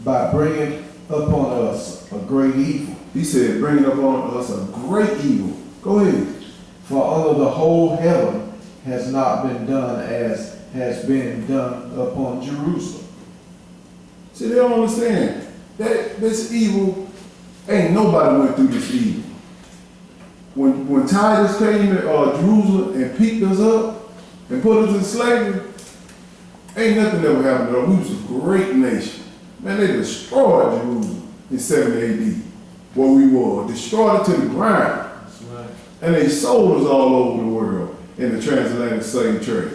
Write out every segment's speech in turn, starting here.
by bringing upon us a great evil. He said, bringing upon us a great evil. Go ahead. For under the whole heaven has not been done as has been done upon Jerusalem. See, they don't understand that this evil, ain't nobody went through this evil. When Titus came to Jerusalem and picked us up and put us in slavery, ain't nothing ever happened to us. We was a great nation. Man, they destroyed Jerusalem in 70 AD, where we were, destroyed it to the ground. That's right. And they sold us all over the world in the transatlantic slave trade.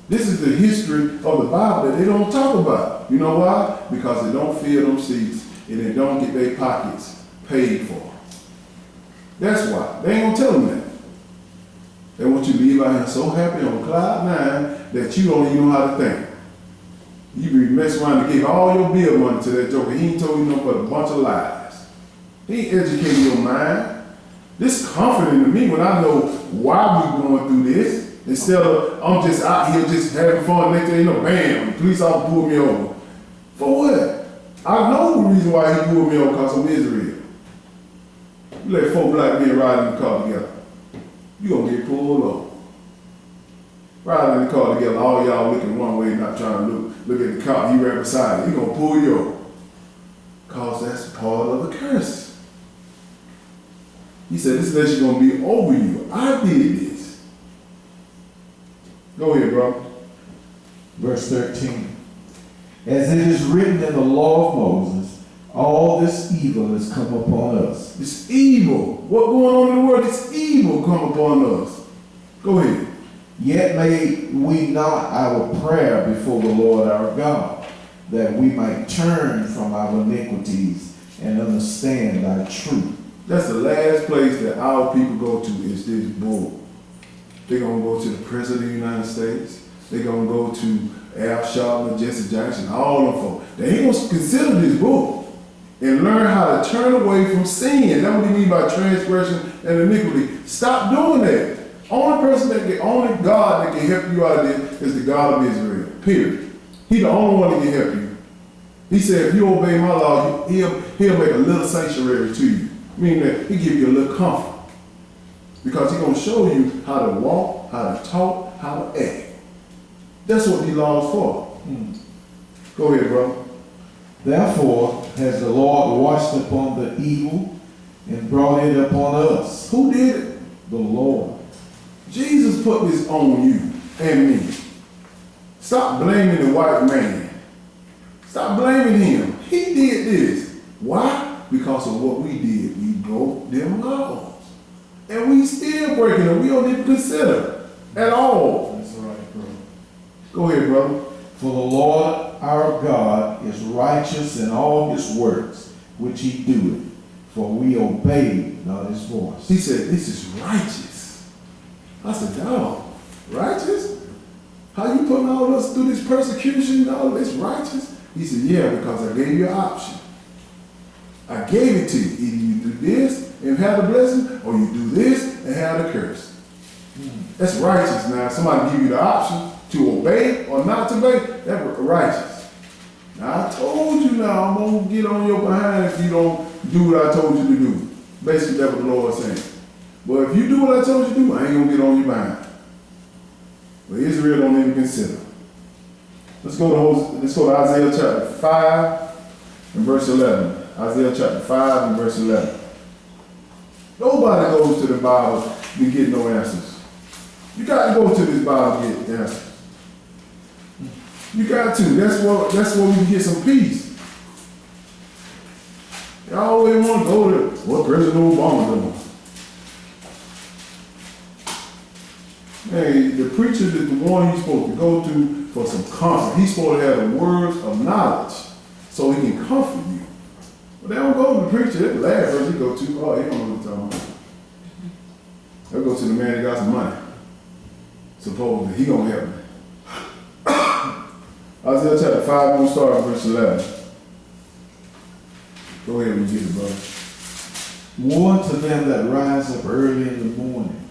This is the history of the Bible that they don't talk about. You know why? Because they don't fill them seats and they don't get their pockets paid for. That's why. They ain't gonna tell them that. They want you to leave out here so happy on cloud nine that you don't even know how to think. You be messing around to give all your bill money to that joker. He ain't told you nothing but a bunch of lies. He ain't educating your mind. This is comforting to me when I know why we going through this. Instead of I'm just out here just having fun, next thing you know, bam, the police officer pulled me over. For what? I know the reason why he pulled me over, because I'm Israel. You let four black men ride in the car together, you gonna get pulled over. Riding in the car together, all y'all looking one way, not trying to look at the cop, he right beside you, he gonna pull you over. Cause that's part of the curse. He said, this nation gonna be over you. I did this. Go ahead, bro. Verse 13. As it is written in the law of Moses, all this evil has come upon us. It's evil. What going on in the world? It's evil come upon us. Go ahead. Yet may we not our prayer before the Lord our God, that we might turn from our iniquities and understand thy truth. That's the last place that our people go to is this book. They're going to go to the President of the United States. They're going to go to Al Sharpton, Jesse Jackson, all of them folks. They ain't going to consider this book and learn how to turn away from sin. That's what he mean by transgression and iniquity. Stop doing that. Only God that can help you out of this is the God of Israel, period. He's the only one that can help you. He said, if you obey my law, he'll make a little sanctuary to you. Meaning that he'll give you a little comfort. Because he's going to show you how to walk, how to talk, how to act. That's what these laws for. Go ahead, bro. Therefore has the Lord watched upon the evil and brought it upon us. Who did it? The Lord. Jesus put this on you and me. Stop blaming the white man. Stop blaming him. He did this. Why? Because of what we did. We broke them laws. And we still breaking them. We don't even consider at all. That's right, bro. Go ahead, brother. For the Lord our God is righteous in all his works, which he doeth, for we obey not his voice. He said, this is righteous. I said, dog, righteous? How you putting all of us through this persecution and all this righteous? He said, yeah, because I gave you an option. I gave it to you. Either you do this and have the blessing, or you do this and have the curse. That's righteous now. Somebody give you the option to obey or not to obey, that's righteous. Now I told you now, I'm going to get on your behind if you don't do what I told you to do. Basically that's what the Lord is saying. But if you do what I told you to do, I ain't going to get on your behind. But Israel don't even consider. Let's go to Isaiah chapter 5 and verse 11. Isaiah chapter 5 and verse 11. Nobody goes to the Bible to get no answers. You got to go to this Bible to get answers. You got to. That's where we can get some peace. You always want to go to what President Obama doing. Hey, the preacher is the one you're supposed to go to for some comfort. He's supposed to have the words of knowledge so he can comfort you. But they don't go to the preacher. That's the last person he go to. Oh, he don't know what he's talking about. They'll go to the man that got some money. Supposedly, he gonna help me. Isaiah chapter 5, we're gonna start at verse 11. Go ahead and get it, brother. Woe unto them that rise up early in the morning,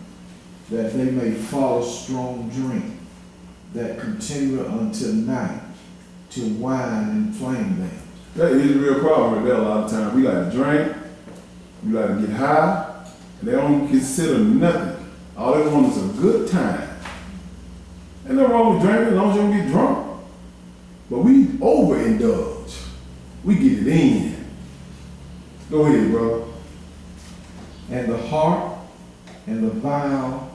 that they may follow strong drink, that continue until night, to wine and inflame them. That is a real problem right there a lot of times. We like to drink, we like to get high, and they don't consider nothing. All they want is a good time. Ain't nothing wrong with drinking as long as you don't get drunk. But we overindulge. We get it in. Go ahead, brother. And the harp, and the viol,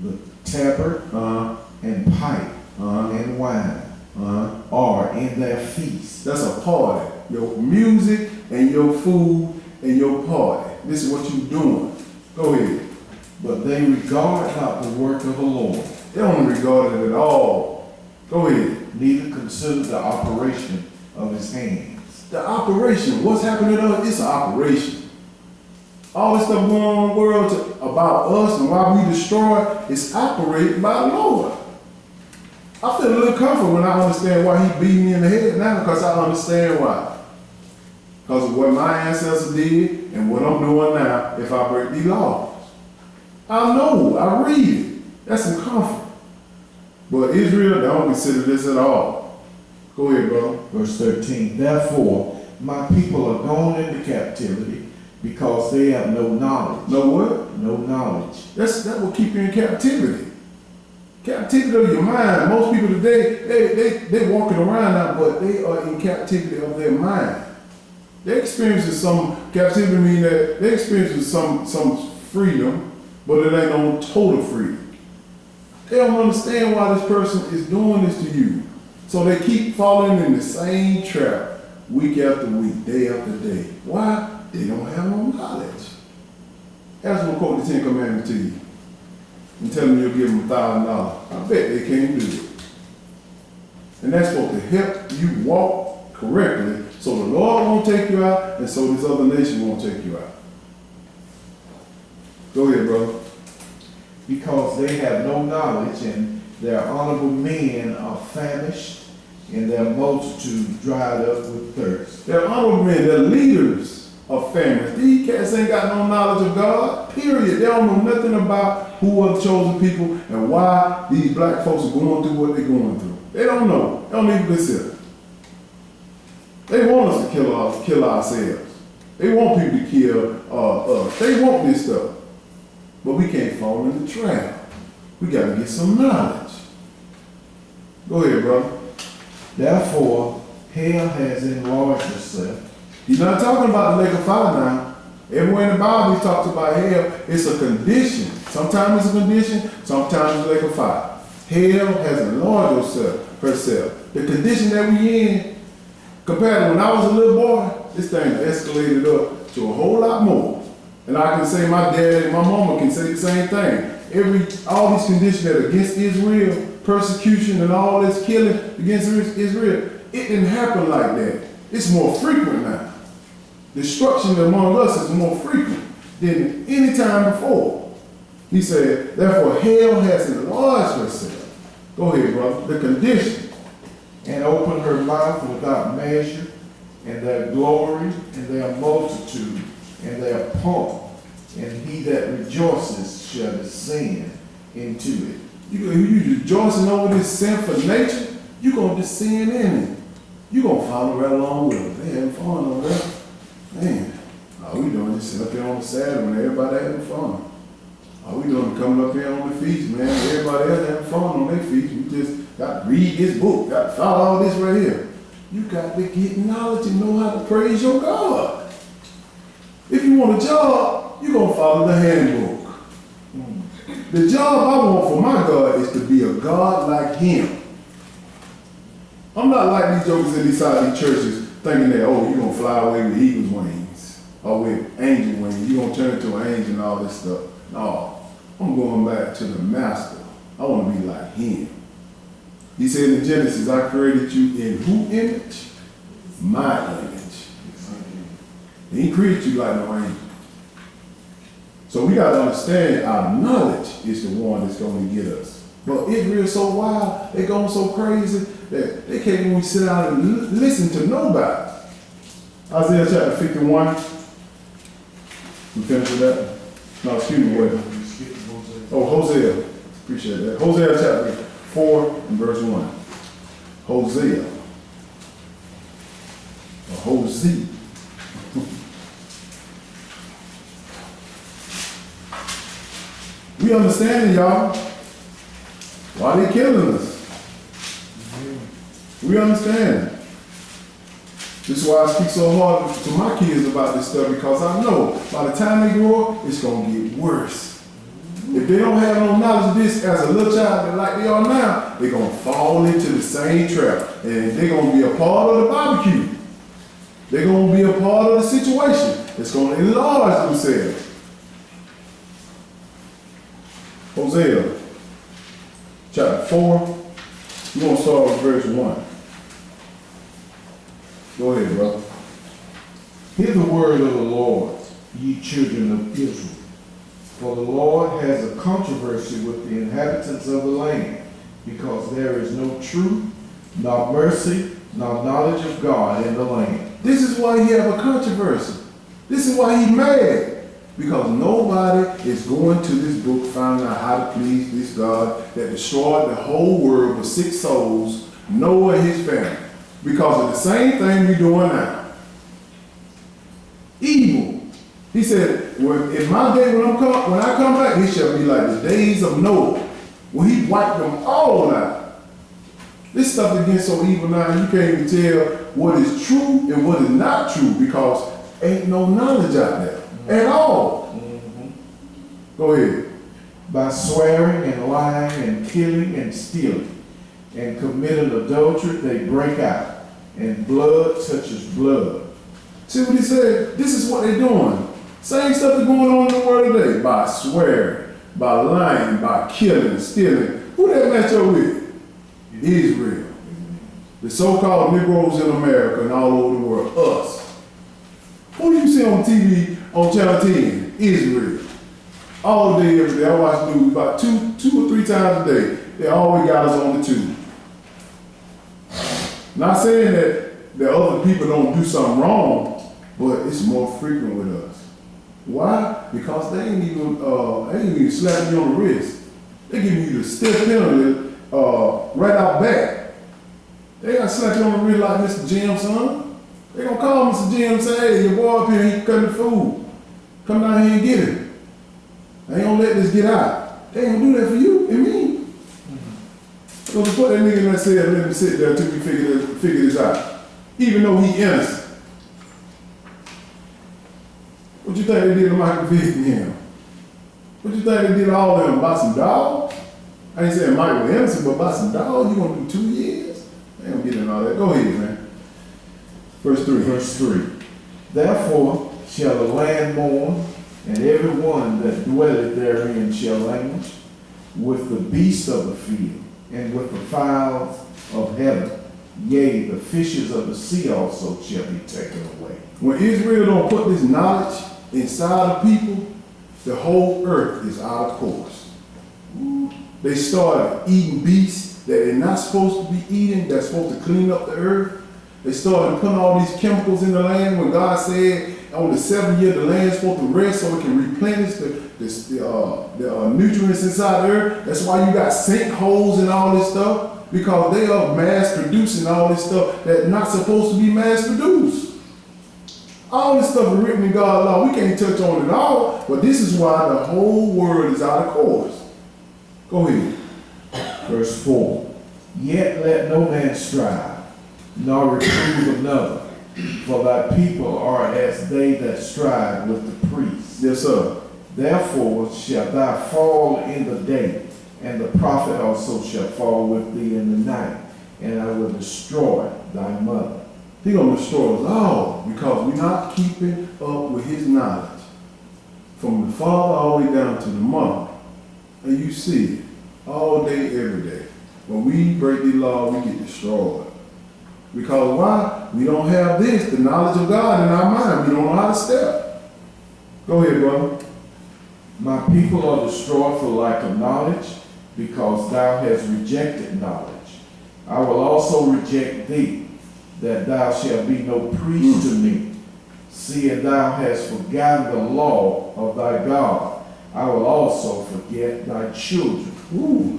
the tabret, and pipe, and wine are in their feast. That's a party. Your music and your food and your party. This is what you're doing. Go ahead. But they regard not the work of the Lord. They don't regard it at all. Go ahead. Neither consider the operation of his hands. The operation. What's happening to us? It's an operation. All this stuff going on in the world about us and why we destroy it is operated by the Lord. I feel a little comfort when I understand why he beat me in the head now, because I understand why. Because of what my ancestors did and what I'm doing now if I break these laws. I know, I read it. That's some comfort. But Israel don't consider this at all. Go ahead, brother. Verse 13, therefore my people are gone into captivity because they have no knowledge. Know what? No knowledge. That will keep you in captivity. Captivity of your mind. Most people today, they walking around now, but they are in captivity of their mind. They experiencing some captivity, meaning that they experiencing some freedom, but it ain't no total freedom. They don't understand why this person is doing this to you. So they keep falling in the same trap week after week, day after day. Why? They don't have no knowledge. Ask them to quote the 10 Commandments to you and tell them you'll give them $1,000. I bet they can't do it. And that's supposed to help you walk correctly so the Lord won't take you out and so this other nation won't take you out. Go ahead, brother. Because they have no knowledge, and their honorable men are famished, and their multitude dried up with thirst. Their honorable men, their leaders are famished. These cats ain't got no knowledge of God, period. They don't know nothing about who are the chosen people and why these black folks are going through what they're going through. They don't know. They don't even consider. They want us to kill ourselves. They want people to kill us. They want this stuff. But we can't fall in the trap. We got to get some knowledge. Go ahead, brother. Therefore, hell has enlarged itself. He's not talking about the lake of fire now. Everywhere in the Bible he talks about hell. It's a condition. Sometimes it's a condition, sometimes it's a lake of fire. Hell has enlarged herself. The condition that we in, compared to when I was a little boy, this thing escalated up to a whole lot more. And I can say my dad and my mama can say the same thing. All these conditions that are against Israel, persecution and all this killing against Israel, it didn't happen like that. It's more frequent now. Destruction among us is more frequent than any time before. He said, therefore hell has enlarged herself. Go ahead, brother. The condition. And opened her mouth without measure, and their glory, and their multitude, and their pomp, and he that rejoices shall descend into it. You rejoicing over this sinful nature, you're going to descend in it. You're going to follow right along with it. They having fun over there. Man, all we doing is sitting up here on the Saturday when everybody having fun. All we doing is coming up here on the feast, man. Everybody else having fun on their feast. We just got to read this book, got to follow all this right here. You got to get knowledge and know how to praise your God. If you want a job, you're going to follow the handbook. The job I want for my God is to be a God like him. I'm not like these jokers in these side of these churches thinking that, oh, you're going to fly away with eagle's wings or with angel wings. You're going to turn into an angel and all this stuff. No, I'm going back to the master. I want to be like him. He said in Genesis, I created you in who image? My image. He ain't created you like no angel. So we got to understand our knowledge is the one that's going to get us. But Israel's so wild, they going so crazy that they can't even sit down and listen to nobody. Isaiah chapter 51. We finished with that? No, excuse me, wait. Oh, Hosea. Appreciate that. Hosea chapter 4 and verse 1. Hosea. A Hosea. We understand, y'all. Why they killing us? We understand. This is why I speak so hard to my kids about this stuff, because I know by the time they grow up, it's going to get worse. If they don't have no knowledge of this as a little child like they are now, they're going to fall into the same trap. And they're going to be a part of the barbecue. They're going to be a part of the situation. It's going to enlarge themselves. Hosea, chapter 4, we're going to start with verse 1. Go ahead, brother. Hear the word of the Lord, ye children of Israel. For the Lord has a controversy with the inhabitants of the land, because there is no truth, nor mercy, nor knowledge of God in the land. This is why he have a controversy. This is why he's mad. Because nobody is going to this book finding out how to please this God that destroyed the whole world with 6 souls, Noah and his family. Because of the same thing we're doing now. Evil. He said, in my day when I come back, it shall be like the days of Noah, when he wiped them all out. This stuff is getting so evil now, you can't even tell what is true and what is not true, because ain't no knowledge out there at all. Go ahead. By swearing and lying and killing and stealing and committing adultery, they break out, and blood touches blood. See what he said? This is what they're doing. Same stuff that's going on in the world today. By swearing, by lying, by killing and stealing. Who that match up with? Israel. The so-called Negroes in America and all over the world. Us. Who do you see on TV on Channel 10? Israel. All day, every day. I watch news about two or three times a day. They always got us on the tube. Not saying that the other people don't do something wrong, but it's more frequent with us. Why? Because they ain't even slapping you on the wrist. They giving you the stiff penalty right out back. They got to slap you on the wrist like Mr. Jim, son. They gonna call Mr. Jim and say, hey, your boy up here, he cutting the food. Come down here and get him. They ain't gonna let this get out. They ain't gonna do that for you and me. So to put that nigga in that cell, let him sit there till we figure this out. Even though he innocent. What you think they did to Michael Vick and him? What you think they did to all of them? Buy some dogs? I ain't saying Michael innocent, but buy some dogs? You gonna do 2 years? They ain't gonna get in all that. Go ahead, man. Verse 3. Verse 3. Therefore shall the land mourn, and every one that dwelleth therein shall languish, with the beasts of the field, and with the fowls of heaven. Yea, the fishes of the sea also shall be taken away. When Israel don't put this knowledge inside of people, the whole earth is out of course. They started eating beasts that they're not supposed to be eating, that's supposed to clean up the earth. They started putting all these chemicals in the land when God said on the 7th year the land is supposed to rest so it can replenish the nutrients inside the earth. That's why you got sinkholes and all this stuff, because they are mass producing all this stuff that's not supposed to be mass produced. All this stuff is written in God's law. We can't touch on it all, but this is why the whole world is out of course. Go ahead. Verse 4. Yet let no man strive, nor reprove another, for thy people are as they that strive with the priests. Yes, sir. Therefore shalt thou fall in the day, and the prophet also shall fall with thee in the night, and I will destroy thy mother. He's going to destroy us all because we're not keeping up with his knowledge. From the father all the way down to the mother. And you see it all day, every day. When we break the law, we get destroyed. Because why? We don't have this, the knowledge of God in our mind. We don't know how to step. Go ahead, brother. My people are destroyed for lack of knowledge, because thou hast rejected knowledge. I will also reject thee, that thou shalt be no priest to me. Seeing thou hast forgotten the law of thy God, I will also forget thy children. Ooh,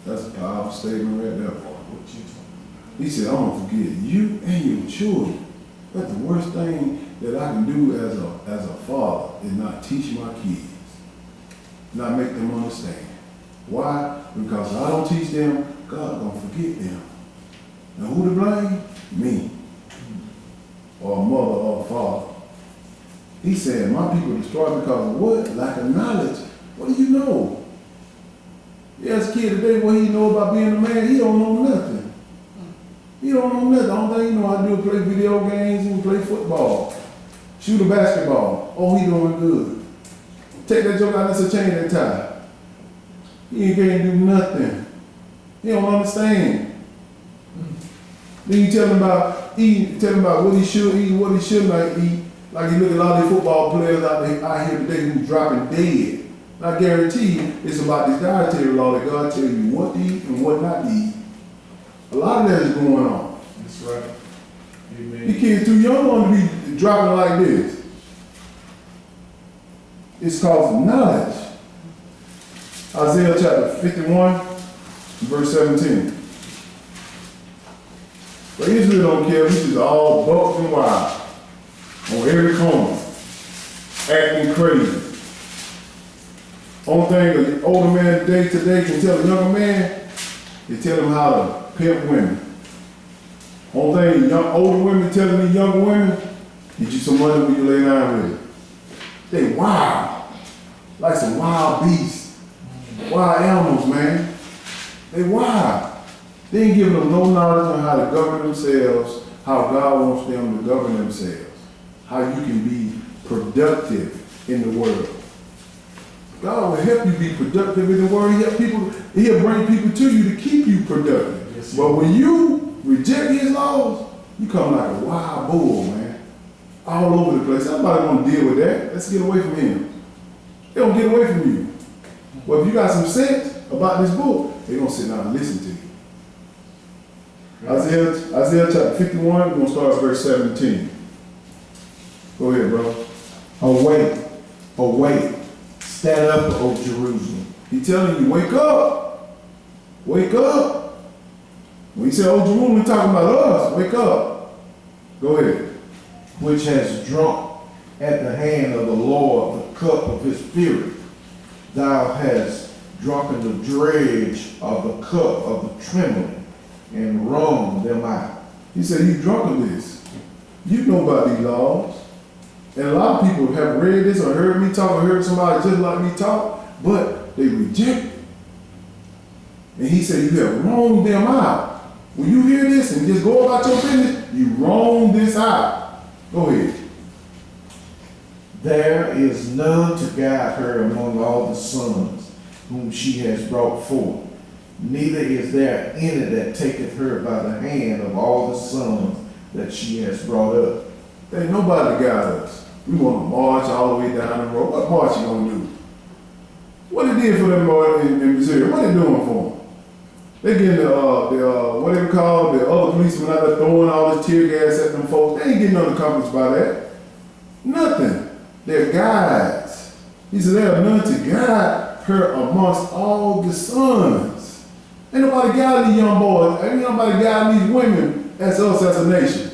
that's a powerful statement right there, boy. He said, I'm going to forget you and your children. But the worst thing that I can do as a father is not teach my kids, not make them understand. Why? Because if I don't teach them, God gonna forget them. Now who to blame? Me. Or a mother or a father. He said, my people destroyed because of what? Lack of knowledge. What do you know? You ask a kid today what he know about being a man, he don't know nothing. He don't know nothing. The only thing he know how to do is play video games and play football. Shoot a basketball. Oh, he doing good. Take that joke out, that's a chain that tie. He can't do nothing. He don't understand. Then you tell him about eating, tell him about what he should eat and what he should not eat. Like you look at a lot of these football players out here today who's dropping dead. I guarantee you, it's about this dietary law that God tell you what to eat and what not to eat. A lot of that is going on. That's right. Amen. These kids too young to be dropping like this. It's called knowledge. Isaiah chapter 51, verse 17. But Israel don't care, this is all bucks and wild. On every corner. Acting crazy. Only thing an older man today can tell a younger man, they tell him how to pimp women. Only thing older women telling these younger women, get you some money when you lay down with it. They wild. Like some wild beasts. Wild animals, man. They wild. They ain't giving them no knowledge on how to govern themselves, how God wants them to govern themselves, how you can be productive in the world. God will help you be productive in the world. He'll bring people to you to keep you productive. Yes, but when you reject his laws, you come like a wild bull, man. All over the place. Everybody want to deal with that. Let's get away from him. They don't get away from you. But if you got some sense about this book, they're going to sit down and listen to you. Isaiah chapter 51, we're going to start at verse 17. Go ahead, bro. Awake, awake, stand up, O Jerusalem. He's telling you, wake up. Wake up. When he said, oh, Jerusalem, he's talking about us. Wake up. Go ahead. Which has drunk at the hand of the Lord the cup of his fury. Thou hast drunken the dredge of the cup of the trembling, and wrung them out. He said, you drunk of this. You know about these laws. And a lot of people have read this or heard me talk or heard somebody just like me talk, but they reject it. And he said, you have wronged them out. When you hear this and just go about your business, you wrong this out. Go ahead. There is none to guide her among all the sons whom she has brought forth. Neither is there any that taketh her by the hand of all the sons that she has brought up. There ain't nobody to guide us. We want to march all the way down the road. What march you gonna do? What they did for them in Missouri? What they doing for them? They getting what they call the other policemen out there throwing all this tear gas at them folks. They ain't getting nothing accomplished by that. Nothing. They're guides. He said there are none to guide her amongst all the sons. Ain't nobody guiding these young boys. Ain't nobody guiding these women as us as a nation.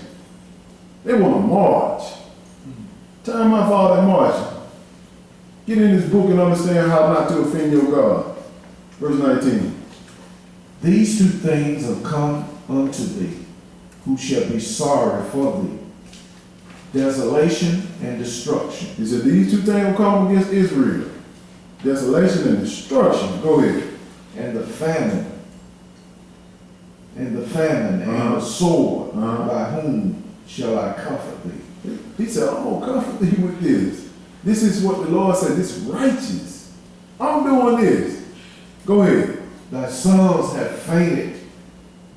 They want to march. Time my father marching. Get in this book and understand how not to offend your God. Verse 19. These two things have come unto thee, who shall be sorry for thee. Desolation and destruction. He said these two things will come against Israel. Desolation and destruction. Go ahead. And the famine. And the the sword. By whom shall I comfort thee? He said, I'm going to comfort thee with this. This is what the Lord said. This is righteous. I'm doing this. Go ahead. Thy sons have fainted.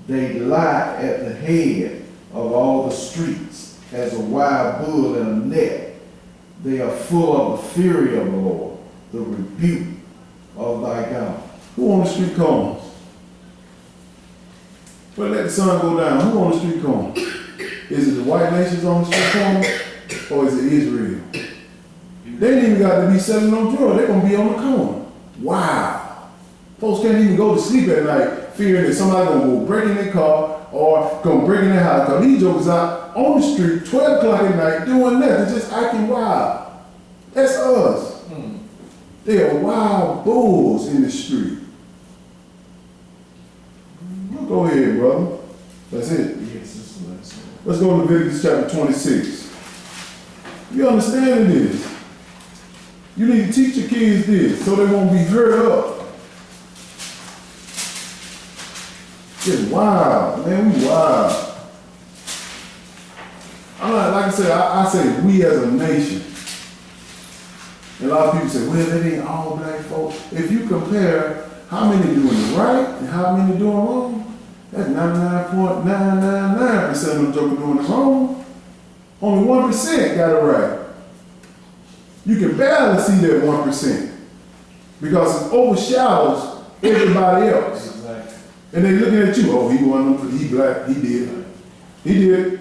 They lie at the head of all the streets as a wild bull in a net. They are full of the fury of the Lord, the rebuke of thy God. Who on the street corners? Well, let the sun go down. Who on the street corner? Is it the white nations on the street corner, or is it Israel? They ain't even got to be selling no drugs. They're going to be on the corner. Wow. Folks can't even go to sleep at night fearing that somebody's going to go break in their car or going to break in their house. Because these jokers out on the street, 12 o'clock at night, doing nothing, just acting wild. That's us. They are wild bulls in the street. Go ahead, brother. That's it. Yes, it's the last one. Let's go to Leviticus chapter 26. You understand this? You need to teach your kids this so they won't be hurt up. It's wild, man. We wild. I'm not, like I said, I say we as a nation. And a lot of people say, well, that ain't all black folks. If you compare how many doing it right and how many doing wrong, that's 99.999% of them jokers doing it wrong. Only 1% got it right. You can barely see that 1% because it overshadows everybody else. Exactly. And they looking at you, oh, he won, he black, he did. He did.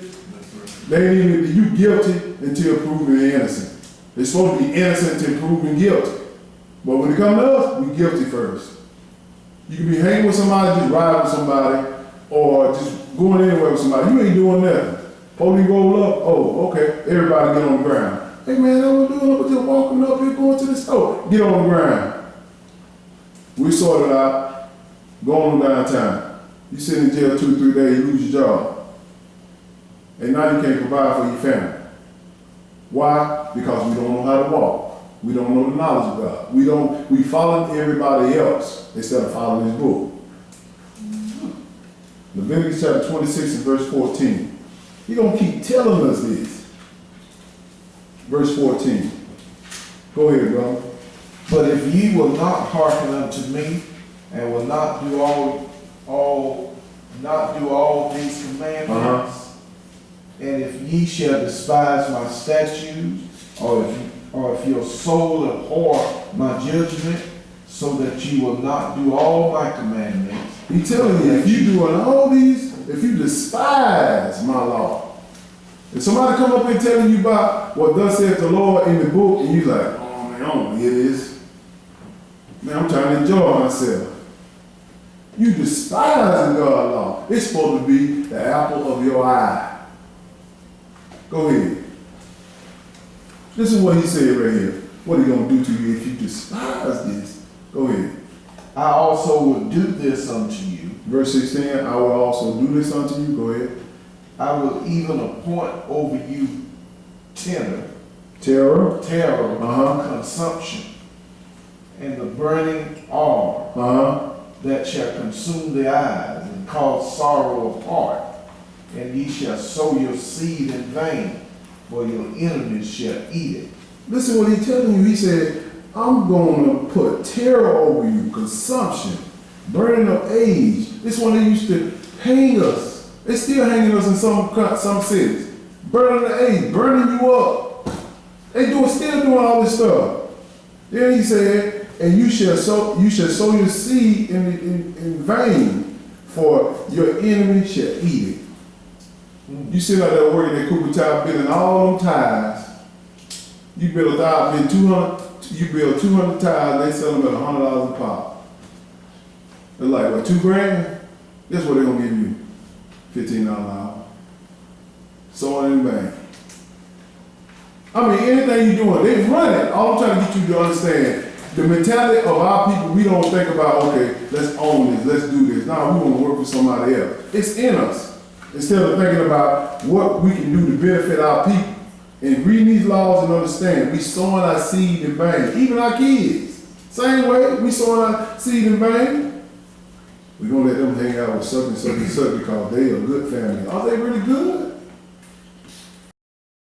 They ain't even, you guilty until proven innocent. They're supposed to be innocent until proven guilty. But when it comes to us, we guilty first. You can be hanging with somebody, just riding with somebody, or just going anywhere with somebody. You ain't doing nothing. Police roll up, oh, okay, everybody get on the ground. Hey man, I was doing up, just walking up here, going to the store. Get on the ground. We sort it out, go on downtown. You sit in jail 2 or 3 days, you lose your job. And now you can't provide for your family. Why? Because we don't know how to walk. We don't know the knowledge of God. We follow everybody else instead of following His book. Leviticus chapter 26 and verse 14. He's going to keep telling us this. Verse 14. Go ahead, brother. But if ye will not hearken unto me, and will not do all these commandments, and if ye shall despise my statutes, or if your soul abhor my judgment, so that ye will not do all my commandments. He's telling you, if you doing all these, if you despise my law, if somebody come up and telling you about what thus saith the Lord in the book, and you like, oh man, I don't hear this. Man, I'm trying to enjoy myself. You despise God's law. It's supposed to be the apple of your eye. Go ahead. This is what he said right here. What are you going to do to you if you despise this? Go ahead. I also will do this unto you. Verse 16, I will also do this unto you. Go ahead. I will even appoint over you terror, Terror, consumption, and the burning arm that shall consume the eyes and cause sorrow of heart. And ye shall sow your seed in vain, for your enemies shall eat it. Listen what he's telling you. He said, I'm going to put terror over you, consumption, burning of age. This one they used to hang us. They still hanging us in some cities. Burning the age, burning you up. They still doing all this stuff. Then he said, and you shall sow your seed in vain, for your enemy shall eat it. You sit out there working at Cooper Tower, building all them tires. You build 200. You build 200 tires. They sell them at $100 a pop. They're like what, $2 grand? Guess what they're gonna give you? $15 an hour. Sowing in vain. I mean, anything you're doing, they run it. All I'm trying to get you to understand, the mentality of our people, we don't think about, okay, let's own this, let's do this. No, we want to work for somebody else. It's in us. Instead of thinking about what we can do to benefit our people. And reading these laws and understand, we sowing our seed in vain. Even our kids. Same way, we sowing our seed in vain. We're going to let them hang out with such and such and such because they a good family. Are they really good?